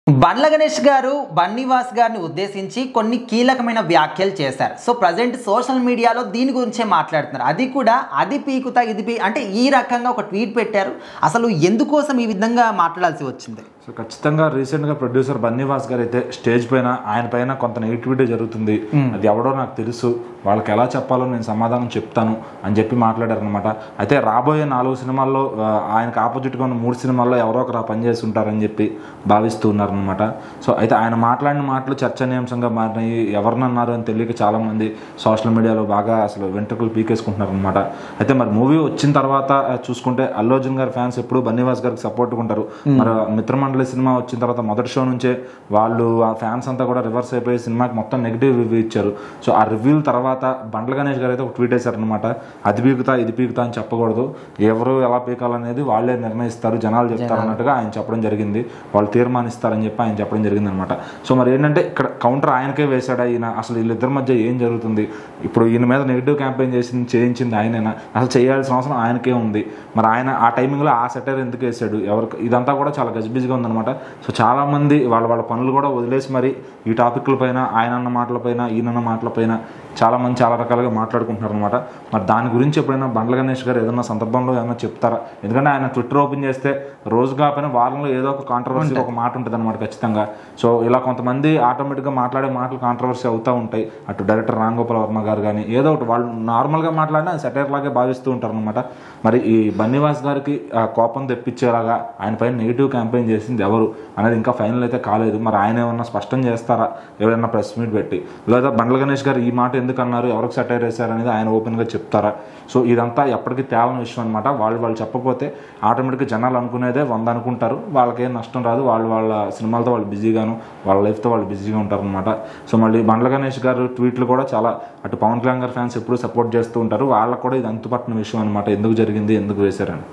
బండ్ల గణేష్ గారు బన్నీవాస్ గారిని ఉద్దేశించి కొన్ని కీలకమైన వ్యాఖ్యలు చేశారు. సో ప్రజెంట్ సోషల్ మీడియాలో దీని గురించే మాట్లాడుతున్నారు. అది కూడా అది పీకుతా ఇది అంటే ఈ రకంగా ఒక ట్వీట్ పెట్టారు. అసలు ఎందుకోసం ఈ విధంగా మాట్లాడాల్సి వచ్చింది? సో ఖచ్చితంగా రీసెంట్గా ప్రొడ్యూసర్ బన్నీవాస్ గారు అయితే స్టేజ్ పైన ఆయన పైన కొంత నెగిటివిటీ జరుగుతుంది, అది ఎవడో నాకు తెలుసు, వాళ్ళకి ఎలా చెప్పాలో నేను సమాధానం చెప్తాను అని చెప్పి మాట్లాడారనమాట. అయితే రాబోయే 4 సినిమాల్లో ఆయనకు ఆపోజిట్గా ఉన్న 3 సినిమాల్లో ఎవరో ఒకరు పనిచేసి ఉంటారని చెప్పి భావిస్తూ ఉన్నారనమాట. సో అయితే ఆయన మాట్లాడిన మాటలు చర్చనీయాంశంగా మారినాయి. ఎవరినన్నారు అని తెలియక చాలామంది సోషల్ మీడియాలో బాగా అసలు వెంట్రుకలు పీకేసుకుంటున్నారనమాట. అయితే మరి మూవీ వచ్చిన తర్వాత చూసుకుంటే అల్లు అర్జున్ గారి ఫ్యాన్స్ ఎప్పుడు బన్నీవాస్ గారికి సపోర్ట్గా ఉంటారు. మరి మిత్రమండలి సినిమా వచ్చిన తర్వాత మొదటి షో నుంచే వాళ్ళు ఆ ఫ్యాన్స్ అంతా కూడా రివర్స్ అయిపోయి సినిమాకి మొత్తం నెగిటివ్ రివ్యూ ఇచ్చారు. సో ఆ రివ్యూల తర్వాత బండ్ల గణేష్ గారు అయితే ఒక ట్వీట్ వేశారనమాట. అది పీకుతా ఇది పీకుతా అని చెప్పకూడదు, ఎవరు ఎలా పీకాలనేది వాళ్ళే నిర్ణయిస్తారు, జనాలు చెప్తారు అన్నట్టుగా ఆయన చెప్పడం జరిగింది. వాళ్ళు తీర్మానిస్తారని చెప్పి ఆయన చెప్పడం జరిగింది అనమాట. సో మరి ఏంటంటే ఇక్కడ కౌంటర్ ఆయనకే వేశాడా ఈయన? అసలు వీళ్ళిద్దరి మధ్య ఏం జరుగుతుంది? ఇప్పుడు ఈయన మీద నెగిటివ్ క్యాంపెయిన్ చేయించింది ఆయనైనా? అసలు చేయాల్సిన అవసరం ఆయనకే ఉంది. మరి ఆయన ఆ టైమింగ్లో ఆ సెటర్ ఎందుకు వేసాడు? ఎవరికి? ఇదంతా కూడా చాలా గజిబిజిగా ఉందన్నమాట. సో చాలామంది వాళ్ళ పనులు కూడా వదిలేసి మరి ఈ టాపిక్ల పైన, ఆయన అన్న మాటలపైన, ఈయనన్న మాటలపైన చాలామంది చాలా రకాలుగా మాట్లాడుకుంటున్నారు అనమాట. మరి దాని గురించి ఎప్పుడైనా బండ్ల గణేష్ గారు ఏదైనా సందర్భంలో ఏమైనా చెప్తారా? ఎందుకంటే ఆయన ట్విట్టర్ ఓపెన్ చేస్తే రోజు కాకపోయినా వారంలో ఏదో ఒక కాంట్రవర్సీ ఒక మాట ఉంటుంది అనమాట ఖచ్చితంగా. సో ఇలా కొంతమంది ఆటోమేటిక్గా మాట్లాడే మాటలు కాంట్రవర్సీ అవుతూ ఉంటాయి. అటు డైరెక్టర్ రామ్ గోపాల్ వర్మ గారు కానీ ఏదో ఒకటి వాళ్ళు నార్మల్గా మాట్లాడినా సెటైర్ లాగే భావిస్తూ ఉంటారు అనమాట. మరి ఈ బన్నీవాస్ గారికి కోపం తెప్పించేలాగా ఆయన పైన నెగిటివ్ క్యాంపెయిన్ చేసింది ఎవరు అనేది ఇంకా ఫైనల్ అయితే కాలేదు. మరి ఆయన ఏమన్నా స్పష్టం చేస్తారా ఎవరైనా ప్రెస్ మీట్ పెట్టి? లేదా బండ్ల గణేష్ గారు ఈ మాట ఎందుకు అన్నారు, ఎవరికి సెటైర్ వేశారు అనేది ఆయన ఓపెన్గా చెప్తారా? సో ఇదంతా ఎప్పటికీ తేవని విషయం అనమాట. వాళ్ళు చెప్పకపోతే ఆటోమేటిక్గా జనాలు అనుకునేదే 100 అనుకుంటారు, వాళ్ళకేం నష్టం రాదు. వాళ్ళ సినిమాలతో వాళ్ళు బిజీగాను, వాళ్ళ లైఫ్తో వాళ్ళు బిజీగా ఉంటారు అనమాట. సో మళ్ళీ బండ్ల గణేష్ గారు ట్వీట్లు కూడా చాలా అటు పవన్ కళ్యాణ్ గారు ఫ్యాన్స్ ఎప్పుడు సపోర్ట్ చేస్తూ ఉంటారు. వాళ్ళకు కూడా ఇది అంతుపట్టిన విషయం అనమాట, ఎందుకు జరిగింది, ఎందుకు వేశారని.